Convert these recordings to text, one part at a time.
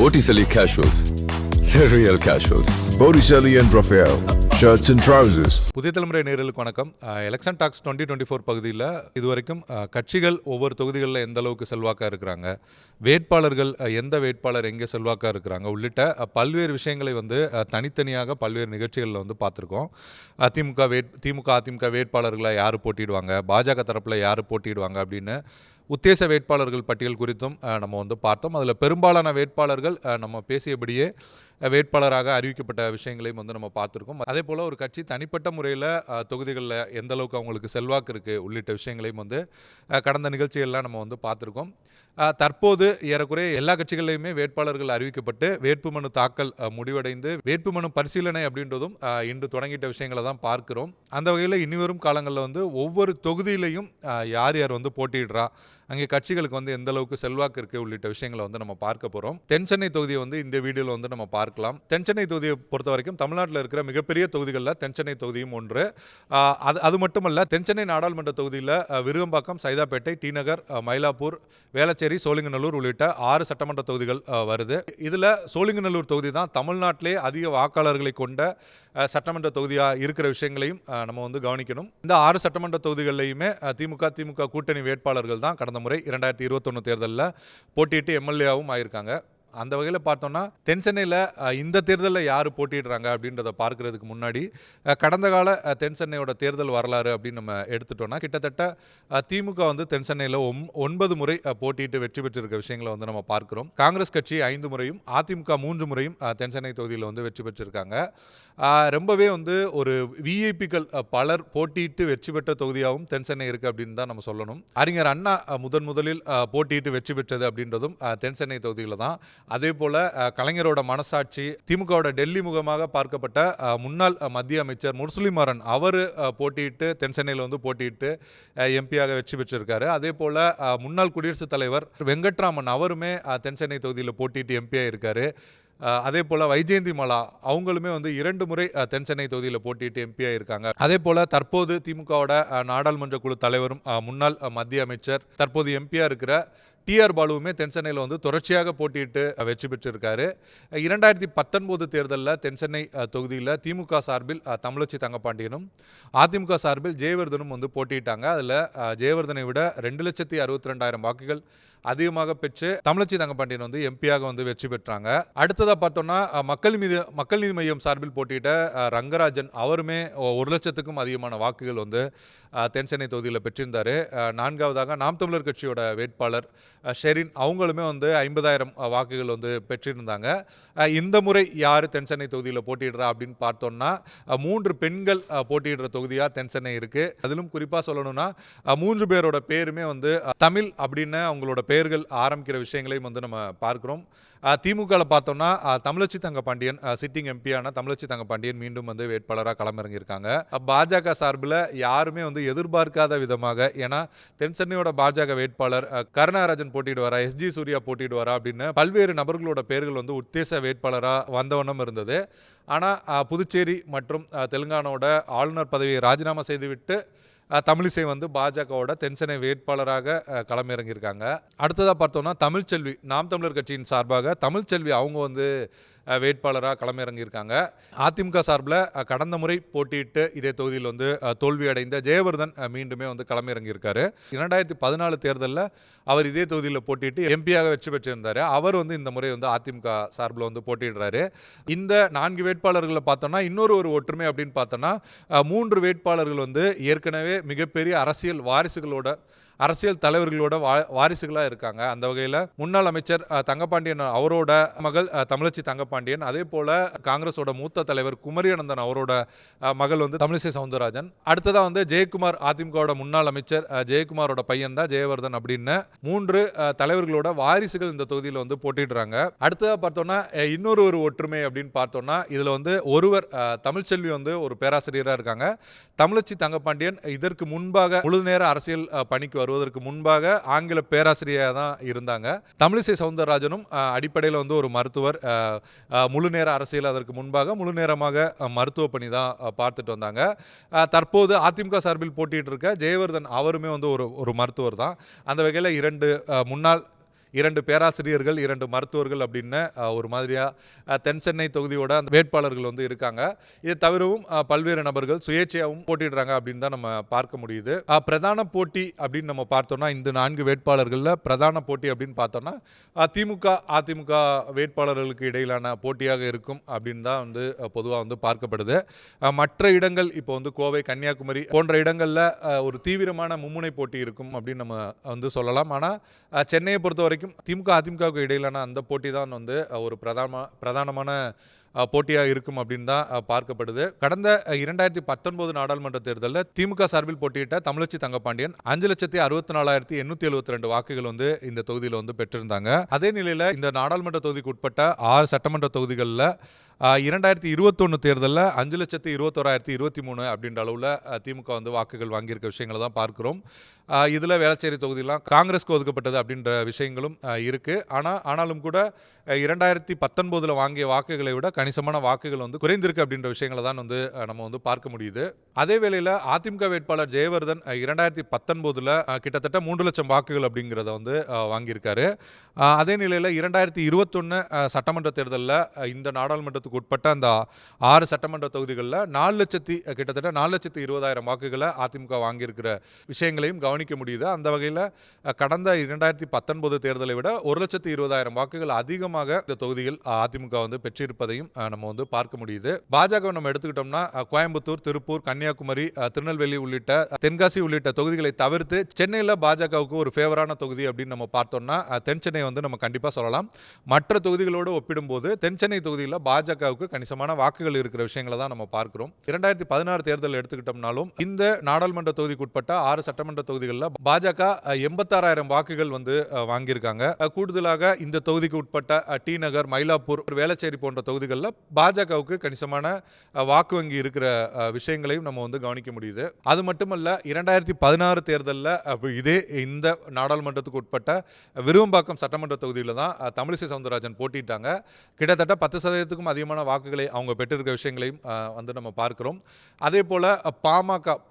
Botticelli Casuals. The real casuals. Botticelli and Raphael, shirts and trousers. புதிய தலைமுறை நேயர்களுக்கு வணக்கம். எலெக்ஷன் டாக்ஸ் 2024 பகுதியில் இதுவரைக்கும் கட்சிகள் ஒவ்வொரு தொகுதிகளில் எந்த அளவுக்கு செல்வாக்காக இருக்கிறாங்க, வேட்பாளர்கள் எந்த வேட்பாளர் எங்கே செல்வாக்காக இருக்கிறாங்க உள்ளிட்ட பல்வேறு விஷயங்களை தனித்தனியாக பல்வேறு நிகழ்ச்சிகளில் பார்த்துருக்கோம். திமுக அதிமுக வேட்பாளர்களை யார் போட்டிடுவாங்க, பாஜக தரப்பில் யார் போட்டிடுவாங்க அப்படின்னு உத்தேச வேட்பாளர்கள் பட்டியல் குறித்தும் நம்ம பார்த்தோம். அதில் பெரும்பாலான வேட்பாளர்கள் நம்ம பேசியபடியே வேட்பாளராக அறிவிக்கப்பட்ட விஷயங்களையும் நம்ம பார்த்துருக்கோம். அதே போல் ஒரு கட்சி தனிப்பட்ட முறையில் தொகுதிகளில் எந்த அளவுக்கு அவங்களுக்கு செல்வாக்கு இருக்குது உள்ளிட்ட விஷயங்களையும் கடந்த நிகழ்ச்சிகள்லாம் நம்ம பார்த்துருக்கோம். தற்போது ஏறக்குறைய எல்லா கட்சிகளையுமே வேட்பாளர்கள் அறிவிக்கப்பட்டு வேட்புமனு தாக்கல் முடிவடைந்து வேட்புமனு பரிசீலனை அப்படின்றதும் இன்று தொடங்கிட்ட விஷயங்களை தான் பார்க்கிறோம். அந்த வகையில் இனிவரும் காலங்களில் ஒவ்வொரு தொகுதியிலையும் யார் யார் போட்டியிடுறா, அங்கே கட்சிகளுக்கு எந்த அளவுக்கு செல்வாக்கு இருக்குது உள்ளிட்ட விஷயங்களை நம்ம பார்க்க போகிறோம். தென்சென்னை தொகுதியை இந்த வீடியோவில் நம்ம பார்க்கலாம். தென்சென்னை தொகுதியை பொறுத்த வரைக்கும் தமிழ்நாட்டில் இருக்கிற மிகப்பெரிய தொகுதிகளில் தென்சென்னை தொகுதியும் ஒன்று. அது மட்டுமல்ல, தென்சென்னை நாடாளுமன்ற தொகுதியில் விருகம்பாக்கம், சைதாப்பேட்டை, டி நகர், மயிலாப்பூர், வேளச்சேரி, சோழிங்கநல்லூர் உள்ளிட்ட 6 சட்டமன்ற தொகுதிகள் வருது. இதில் சோழிங்கநல்லூர் தொகுதி தான் தமிழ்நாட்டிலே அதிக வாக்காளர்களை கொண்ட சட்டமன்ற தொகுதியாக இருக்கிற விஷயங்களையும் நம்ம கவனிக்கணும். இந்த 6 சட்டமன்ற தொகுதிகளிலையுமே திமுக கூட்டணி வேட்பாளர்கள் தான் கடந்த முறை 2021 தேர்தலில் போட்டியிட்டு எம்எல்ஏவும் ஆயிருக்காங்க. அந்த வகையில் பார்த்தோம்னா தென்சென்னையில் இந்த தேர்தலில் யார் போட்டிடுறாங்க அப்படின்றத பார்க்கறதுக்கு முன்னாடி கடந்த கால தென்சென்னையோட தேர்தல் வரலாறு அப்படின்னு நம்ம எடுத்துட்டோம்னா கிட்டத்தட்ட திமுக தென்சென்னையில் 9 முறை போட்டியிட்டு வெற்றி பெற்றிருக்க விஷயங்களை நம்ம பார்க்குறோம். காங்கிரஸ் கட்சி 5 முறையும் அதிமுக 3 முறையும் தென்சென்னை தொகுதியில் வெற்றி பெற்றிருக்காங்க. ரொம்பவே ஒரு விஐபிக்கள் பலர் போட்டியிட்டு வெற்றி பெற்ற தொகுதியாகவும் தென்சென்னை இருக்குது அப்படின்னு தான் நம்ம சொல்லணும். அறிஞர் அண்ணா முதலில் போட்டியிட்டு வெற்றி பெற்றது அப்படின்றதும் தென்சென்னை தொகுதியில் தான். அதே போல் கலைஞரோட மனசாட்சி, திமுகவோட டெல்லி முகமாக பார்க்கப்பட்ட முன்னாள் மத்திய அமைச்சர் முர்சலிம் மாறன் அவர் போட்டியிட்டு தென்சென்னையில் போட்டியிட்டு எம்பியாக வெற்றி பெற்றிருக்காரு. அதே போல் முன்னாள் குடியரசுத் தலைவர் வெங்கட்ராமன் அவருமே தென்சென்னை தொகுதியில் போட்டியிட்டு எம்பியாக இருக்காரு. அதே போல் வைஜெயந்தி மாலா அவங்களுமே 2 முறை தென்சென்னை தொகுதியில் போட்டியிட்டு எம்பியாக இருக்காங்க. அதே போல் தற்போது திமுகவோட நாடாளுமன்ற குழு தலைவரும் முன்னாள் மத்திய அமைச்சர் தற்போது எம்பியாக இருக்கிற டிஆர் பாலுவுமே தென்சென்னையில் தொடர்ச்சியாக போட்டியிட்டு வெற்றி பெற்றிருக்காரு. 2019 தேர்தலில் தென்சென்னை தொகுதியில் திமுக சார்பில் தமிழச்சி தங்கப்பாண்டியனும் அதிமுக சார்பில் ஜெயவர்தனும் போட்டியிட்டாங்க. அதில் ஜெயவர்தனை விட 2,62,200 வாக்குகள் அதிகமாக பெற்று தமிழச்சி தங்கப்பாண்டியன் எம்பியாக வெற்றி பெற்றாங்க. அடுத்ததாக பார்த்தோம்னா மக்கள் நீதி மையம் சார்பில் போட்டியிட்ட ரங்கராஜன் அவருமே 1,00,000க்கும் அதிகமான வாக்குகள் தென்சென்னை தொகுதியில் பெற்றிருந்தார். 4வதாக நாம் தமிழர் கட்சியோட வேட்பாளர் ஷெரின் அவங்களுமே 50,000 வாக்குகள் பெற்றிருந்தாங்க. இந்த முறை யார் தென்சென்னை தொகுதியில் போட்டியிடுறா அப்படின்னு பார்த்தோம்னா 3 பெண்கள் போட்டியிடுற தொகுதியாக தென்சென்னை இருக்குது. அதிலும் குறிப்பாக சொல்லணும்னா 3 பேரோட பேருமே தமிழ் அப்படின்னு அவங்களோட பெயர்கள் ஆரம்பிக்கிற விஷயங்களையும் நம்ம பார்க்குறோம். திமுகவில் பார்த்தோம்னா தமிழச்சி தங்கப்பாண்டியன் சிட்டிங் எம்பியான தமிழச்சி தங்கப்பாண்டியன் மீண்டும் வேட்பாளராக களமிறங்கியிருக்காங்க. பாஜக சார்பில் யாருமே எதிர்பார்க்காத விதமாக, ஏன்னா தென்சென்னையோட பாஜக வேட்பாளர் கருணாராஜன் போட்டியிடுவாரா, எஸ்ஜி சூர்யா போட்டியிடுவாரா அப்படின்னு பல்வேறு நபர்களோட பெயர்கள் உத்தேச வேட்பாளராக வந்தவண்ணம் இருந்தது. ஆனால் புதுச்சேரி மற்றும் தெலுங்கானாவோட ஆளுநர் பதவியை ராஜினாமா செய்துவிட்டு தமிழிசை பாஜகவோட தென்சென்னை வேட்பாளராக களமிறங்கியிருக்காங்க. அடுத்ததாக பார்த்தோம்னா தமிழ்ச்செல்வி நாம் தமிழர் கட்சியின் சார்பாக தமிழ்ச்செல்வி அவங்க வேட்பாளராக களமிறங்கியிருக்காங்க. அதிமுக சார்பில் கடந்த முறை போட்டியிட்டு இதே தொகுதியில் தோல்வி அடைந்த ஜெயவர்தன் மீண்டுமே களமிறங்கியிருக்காரு. 2014 தேர்தலில் அவர் இதே தொகுதியில் போட்டியிட்டு எம்பியாக வெற்றி பெற்றிருந்தார். அவர் இந்த முறை அதிமுக சார்பில் போட்டியிடுறாரு. இந்த 4 வேட்பாளர்களை பார்த்தோம்னா இன்னொரு ஒற்றுமை அப்படின்னு பார்த்தோம்னா 3 வேட்பாளர்கள் ஏற்கனவே மிகப்பெரிய அரசியல் தலைவர்களோட வாரிசுகளாக இருக்காங்க. அந்த வகையில் முன்னாள் அமைச்சர் தங்கப்பாண்டியன் அவரோட மகள் தமிழச்சி தங்கப்பாண்டியன், அதே போல் காங்கிரஸோட மூத்த தலைவர் குமரியானந்தன் அவரோட மகள் தமிழிசை சவுந்தரராஜன், அடுத்ததாக ஜெயக்குமார் அதிமுகவோட முன்னாள் அமைச்சர் ஜெயக்குமாரோட பையன் தான் ஜெயவர்தன் அப்படின்னு 3 தலைவர்களோட வாரிசுகள் இந்த தொகுதியில் போட்டிடுறாங்க. அடுத்ததாக பார்த்தோம்னா இன்னொரு ஒற்றுமை அப்படின்னு பார்த்தோம்னா இதில் ஒருவர் தமிழ்ச்செல்வி ஒரு பேராசிரியராக இருக்காங்க. தமிழச்சி தங்கப்பாண்டியன் இதற்கு முன்பாக முழு நேர அரசியல் பணிக்கு வருவதற்கு முன்பாக ஆங்கில பேராசிரியராக தான் இருந்தாங்க. தமிழிசை சவுந்தரராஜனும் அடிப்படையில் ஒரு மருத்துவர், முழு நேர அரசியல் அதற்கு முன்பாக முழு நேரமாக மருத்துவ பணி தான் பார்த்துட்டு வந்தாங்க. தற்போது அதிமுக சார்பில் போட்டிட்டு இருக்க ஜெயவர்தன் அவருமே ஒரு மருத்துவர் தான். அந்த வகையில் 2 முன்னாள் 2 பேராசிரியர்கள் 2 மருத்துவர்கள் அப்படின்னு ஒரு மாதிரியாக தென் சென்னை தொகுதியோட அந்த வேட்பாளர்கள் வந்து இருக்காங்க. இது தவிரவும் பல்வேறு நபர்கள் சுயேட்சையாகவும் போட்டிடுறாங்க அப்படின்னு தான் நம்ம பார்க்க முடியுது. பிரதான போட்டி அப்படின்னு நம்ம பார்த்தோம்னா இந்த 4 வேட்பாளர்களில் பிரதான போட்டி அப்படின்னு பார்த்தோம்னா திமுக அதிமுக வேட்பாளர்களுக்கு இடையிலான போட்டியாக இருக்கும் அப்படின்னு தான் வந்து பொதுவாக வந்து பார்க்கப்படுது. மற்ற இடங்கள் இப்போ வந்து கோவை கன்னியாகுமரி போன்ற இடங்களில் ஒரு தீவிரமான மும்முனை போட்டி இருக்கும் அப்படின்னு நம்ம வந்து சொல்லலாம். ஆனால் சென்னையை பொறுத்த வரைக்கும் திமுக அதிமுகவுக்கு இடையிலான அந்த போட்டி தான் வந்து ஒரு பிரதானமான போட்டியாக இருக்கும் அப்படின்னு தான் பார்க்கப்படுது. கடந்த 2019 நாடாளுமன்ற தேர்தலில் திமுக சார்பில் போட்டியிட்ட தமிழச்சி தங்கப்பாண்டியன் 5,64,872 வாக்குகள் வந்து இந்த தொகுதியில் வந்து பெற்றிருந்தாங்க. அதே நிலையில் இந்த நாடாளுமன்ற தொகுதிக்கு உட்பட்ட 6 சட்டமன்ற தொகுதிகளில் 2021 தேர்தலில் 5,21,023 அப்படின்ற அளவில் திமுக வந்து வாக்குகள் வாங்கியிருக்க விஷயங்களை தான் பார்க்கிறோம். இதில் வேளச்சேரி தொகுதியெலாம் காங்கிரஸ்க்கு ஒதுக்கப்பட்டது அப்படின்ற விஷயங்களும் இருக்குது. ஆனாலும் கூட 2019 வாங்கிய வாக்குகளை விட கணிசமான வாக்குகள் வந்து குறைந்திருக்கு அப்படின்ற விஷயங்களை தான் வந்து நம்ம வந்து பார்க்க முடியுது. அதே வேளையில் அதிமுக வேட்பாளர் ஜெயவர்தன் 2019 கிட்டத்தட்ட 3 லட்சம் வாக்குகள் அப்படிங்கிறத வந்து வாங்கியிருக்காரு. அதே நிலையில் 2021 சட்டமன்ற தேர்தலில் இந்த நாடாளுமன்றத்துக்கு உட்பட்ட அந்த 6 சட்டமன்ற தொகுதிகளில் கிட்டத்தட்ட 4,20,000 வாக்குகளை அதிமுக வாங்கியிருக்கிற விஷயங்களையும் கவனிக்க முடியுது. அந்த வகையில் கடந்த 2019 தேர்தலை விட 1,20,000 வாக்குகள் அதிகமாக இந்த தொகுதியில் அதிமுக வந்து பெற்றிருப்பதையும் நம்ம வந்து பார்க்க முடியுது. பாஜக நம்ம எடுத்துக்கிட்டோம்னா கோயம்புத்தூர், திருப்பூர், கன்னியாகுமரி, திருநெல்வேலி உள்ளிட்ட தென்காசி உள்ளிட்ட தொகுதிகளை தவிர்த்து சென்னையில் பாஜகவுக்கு ஒரு ஃபேவரான தொகுதி அப்படின்னு நம்ம பார்த்தோம்னா தென் சென்னை வந்து நம்ம கண்டிப்பாக சொல்லலாம். மற்ற தொகுதிகளோடு ஒப்பிடும்போது தென் சென்னை தொகுதியில் பாஜகவுக்கு கணிசமான வாக்குகள் இருக்கிற விஷயங்களை தான் நம்ம பார்க்கிறோம். 2016 தேர்தல் எடுத்துக்கிட்டோம்னாலும் இந்த நாடாளுமன்ற தொகுதிக்கு உட்பட்ட 6 சட்டமன்ற தொகுதிகளில் பாஜக 86,000 வாக்குகள் வந்து வாங்கியிருக்காங்க. கூடுதலாக இந்த தொகுதிக்கு உட்பட்ட டி நகர், மயிலாப்பூர், வேளச்சேரி போன்ற தொகுதிகளில் பாஜகவுக்கு கணிசமான வாக்கு வங்கி இருக்கிற விஷயங்களையும் நம்ம வந்து கவனிக்க முடியுது. அது மட்டுமல்ல 2016 தேர்தலில் இதே இந்த நாடாளுமன்றத்துக்கு உட்பட்ட விருவம்பாக்கம் சட்டமன்ற தொகுதியில் தான் தமிழிசை சவுந்தரராஜன் போட்டிட்டாங்க. கிட்டத்தட்ட 10% அதிகமான வாக்குகளை அவங்க பெற்றிருக்க விஷயங்களையும் வந்து நம்ம பார்க்கிறோம். அதே போல்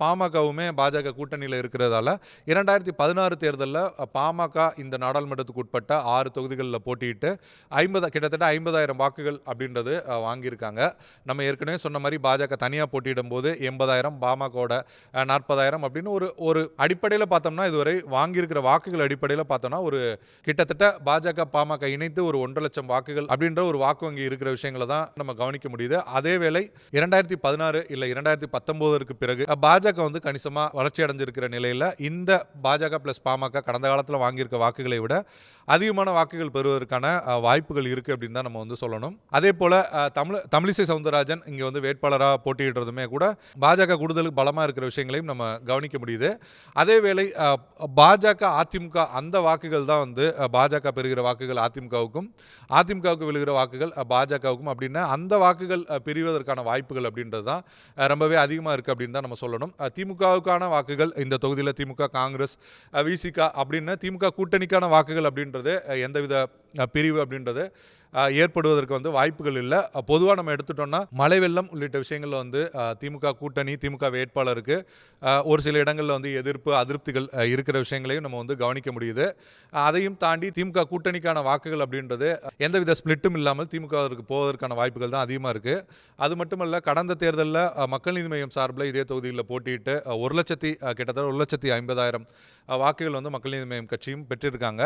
பாமகவுமே பாஜக கூட்டணியில் இருக்கிறதால 2016 தேர்தலில் பாமக இந்த நாடாளுமன்றத்துக்கு உட்பட்ட 6 தொகுதிகளில் போட்டியிட்டு கிட்டத்தட்ட 50,000 வாக்குகள் அப்படின்றது வாங்கியிருக்காங்க. நம்ம ஏற்கனவே சொன்ன மாதிரி பாஜக தனியாக போட்டியிடும் போது 80,000, பாமகவோட 40,000 அப்படின்னு ஒரு அடிப்படையில் பார்த்தோம்னா இதுவரை வாங்கியிருக்கிற வாக்குகள் அடிப்படையில் பார்த்தோம்னா ஒரு கிட்டத்தட்ட பாஜக பாமக இணைத்து ஒரு 1.5 லட்சம் வாக்குகள் அப்படின்ற ஒரு வாக்கு வங்கி இருக்கிற விஷயங்களை தான் நம்ம கவனிக்க முடியுது. அதேவேளை 2016 இல்லை 2019 பிறகு பாஜக வந்து கணிசமாக வளர்ச்சி அடைஞ்சிருக்கிற நிலையில் இந்த பாஜக பிளஸ் பாமக கடந்த காலத்தில் வாங்கியிருக்க வாக்குகளை விட அதிகமான வாக்குகள் பெறுவதற்கான வாய்ப்புகள் இருக்குது அப்படின்னு தான் நம்ம வந்து சொல்லணும். அதே போல் தமிழிசை சவுந்தரராஜன் இங்கே வந்து வேட்பாளராக போட்டியிடுறதுமே கூட பாஜக கூடுதல் பலமாக இருக்கிற விஷயங்களையும் நம்ம கவனிக்க முடியுது. அதே வேளை பாஜக அதிமுக அந்த வாக்குகள் தான் வந்து பாஜக பெறுகிற வாக்குகள் அதிமுகவுக்கு விழுகிற வாக்குகள் பாஜகவுக்கும் அப்படின்னு அந்த வாக்குகள் பிரிவதற்கான வாய்ப்புகள் அப்படின்றது தான் ரொம்பவே அதிகமாக இருக்குது அப்படின்னு தான் நம்ம சொல்லணும். திமுகவுக்கான வாக்குகள் இந்த தொகுதியில் திமுக, காங்கிரஸ், விசிக அப்படின்னு திமுக கூட்டணிக்கான வாக்குகள் அப்படின்றது எந்தவித பிரிவு அப்படின்றது ஏற்படுவதற்கு வந்து வாய்ப்புகள் இல்லை. பொதுவாக நம்ம எடுத்துட்டோம்னா மழை வெள்ளம் உள்ளிட்ட விஷயங்களில் வந்து திமுக கூட்டணி, திமுக வேட்பாளருக்கு ஒரு சில இடங்களில் வந்து எதிர்ப்பு, அதிருப்திகள் இருக்கிற விஷயங்களையும் நம்ம வந்து கவனிக்க முடியுது. அதையும் தாண்டி திமுக கூட்டணிக்கான வாக்குகள் அப்படின்றது எந்தவித ஸ்பிளிட்டும் இல்லாமல் திமுகவிற்கு போவதற்கான வாய்ப்புகள் தான் அதிகமாக இருக்குது. அது மட்டுமல்ல கடந்த தேர்தலில் மக்கள் நீதி மய்யம் சார்பில் இதே தொகுதியில் போட்டியிட்டு கிட்டத்தட்ட 1,50,000 வாக்குகள் வந்து மக்கள் நீதி மய்யம் கட்சியும் பெற்றிருக்காங்க.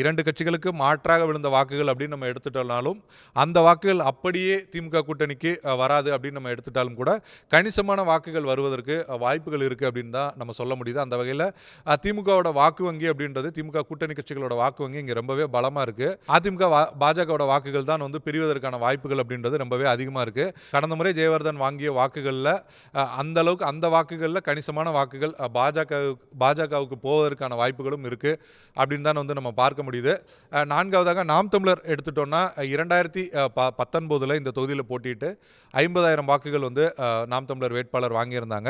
2 கட்சிகளுக்கு மாற்றாக விழுந்த வாக்குகள் அப்படின்னு நம்ம எடுத்துட்டாலும் அந்த வாக்குகள் அப்படியே திமுக கூட்டணிக்கு வராது அப்படின்னு நம்ம எடுத்துட்டாலும் கூட கணிசமான வாக்குகள் வருவதற்கு வாய்ப்புகள் இருக்குது அப்படின்னு தான் நம்ம சொல்ல முடியுது. அந்த வகையில் திமுகவோட வாக்கு வங்கி அப்படின்றது திமுக கூட்டணி கட்சிகளோட வாக்கு வங்கி இங்கே ரொம்பவே பலமாக இருக்குது. அதிமுக பாஜகவோட வாக்குகள் தான் வந்து பிரிவதற்கான வாய்ப்புகள் அப்படின்றது ரொம்பவே அதிகமாக இருக்குது. கடந்த முறை ஜெயவர்தன் வாங்கிய வாக்குகளில் அந்த அளவுக்கு அந்த வாக்குகளில் கணிசமான வாக்குகள் பாஜகவுக்கு போவதற்கான வாய்ப்புகளும் இருக்குது அப்படின்னு தான் வந்து நம்ம பார்க்க முடியுது. 4வது அடுத்ததாக நாம் தமிழர் எடுத்துட்டோம்னா 2019 இந்த தொகுதியில் போட்டிட்டு 50,000 வாக்குகள் வந்து நாம் தமிழர் வேட்பாளர் வாங்கியிருந்தாங்க.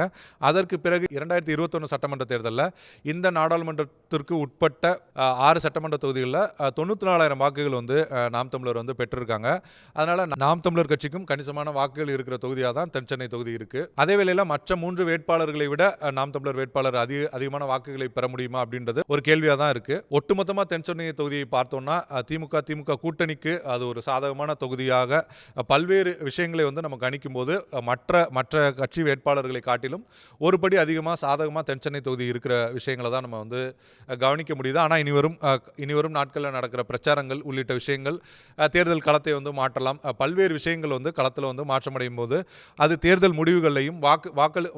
அதற்கு பிறகு 2021 சட்டமன்ற தேர்தலில் இந்த நாடாளுமன்றத்திற்கு உட்பட்ட 6 சட்டமன்ற தொகுதிகளில் 94,000 வாக்குகள் வந்து நாம் தமிழர் வந்து பெற்றிருக்காங்க. அதனால் நாம் தமிழர் கட்சிக்கும் கணிசமான வாக்குகள் இருக்கிற தொகுதியாக தான் தென்சென்னை தொகுதி இருக்குது. அதே வேளையில் மற்ற 3 வேட்பாளர்களை விட நாம் தமிழர் வேட்பாளர் அதிகமான வாக்குகளை பெற முடியுமா அப்படின்றது ஒரு கேள்வியாக தான் இருக்குது. ஒட்டுமொத்தமாக தென்சென்னை தொகுதியை பார்த்தோம்னா திமுக கூட்டணிக்கு அது ஒரு சாதகமான தொகுதியாக பல்வேறு விஷயங்களை வந்து நம்ம கணிக்கும் போது மற்ற கட்சி வேட்பாளர்களை காட்டிலும் ஒருபடி அதிகமாக சாதகமாக தென்சென்னை தொகுதி இருக்கிற விஷயங்களை தான் நம்ம வந்து கவனிக்க முடியுது. ஆனால் இனிவரும் நாட்களில் நடக்கிற பிரச்சாரங்கள் உள்ளிட்ட விஷயங்கள் தேர்தல் களத்தை வந்து மாற்றலாம். பல்வேறு விஷயங்கள் வந்து களத்தில் வந்து மாற்றமடையும் போது அது தேர்தல் முடிவுகளையும்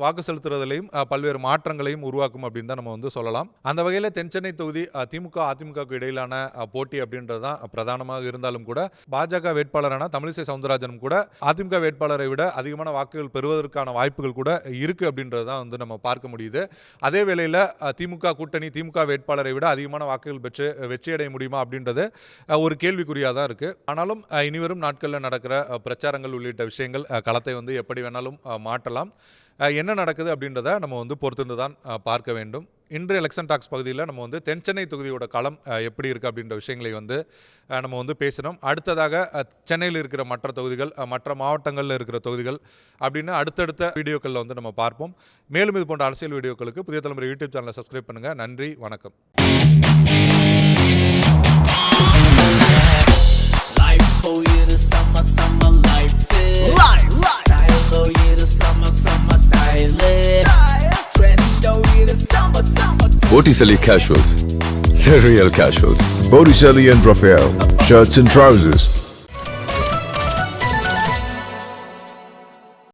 வாக்கு செலுத்துறதுலையும் பல்வேறு மாற்றங்களையும் உருவாக்கும் அப்படின்னு தான் நம்ம வந்து சொல்லலாம். அந்த வகையில் தென்சென்னை தொகுதி அதிமுகவுக்கு இடையிலான போட்டி அப்படின்றது தான் பிரதானமாக இருந்தாலும் கூட பாஜக வேட்பாளரான தமிழிசை சவுந்தரராஜனும் கூட அதிமுக வேட்பாளரை விட அதிகமான வாக்குகள் பெறுவதற்கான வாய்ப்புகள் கூட இருக்கு அப்படின்றது தான் வந்து நம்ம பார்க்க முடியுது. அதே வேளையில் திமுக வேட்பாளரை விட அதிகமான வாக்குகள் பெற்று வெற்றியடைய முடியுமா அப்படின்றது ஒரு கேள்விக்குறியாக தான் இருக்கு. ஆனாலும் இனிவரும் நாட்களில் நடக்கிற பிரச்சாரங்கள் உள்ளிட்ட விஷயங்கள் களத்தை வந்து எப்படி வேணாலும் மாற்றலாம். என்ன நடக்குது அப்படின்றத நம்ம வந்து பொறுத்திருந்து தான் பார்க்க வேண்டும். இன்று எலெக்ஷன் டாக்ஸ் பகுதியில் நம்ம வந்து தென்சென்னை தொகுதியோட களம் எப்படி இருக்குது அப்படின்ற விஷயங்களை வந்து நம்ம வந்து பேசினோம். அடுத்ததாக சென்னையில் இருக்கிற மற்ற தொகுதிகள், மற்ற மாவட்டங்களில் இருக்கிற தொகுதிகள் அப்படின்னு அடுத்தடுத்த வீடியோக்களில் வந்து நம்ம பார்ப்போம். மேலும் இது போன்ற அரசியல் வீடியோக்களுக்கு புதிய தலைமுறை யூடியூப் சேனலை சப்ஸ்கிரைப் பண்ணுங்கள். நன்றி, வணக்கம். Botticelli Casuals. The real casuals. Botticelli and Raphael, shirts and trousers.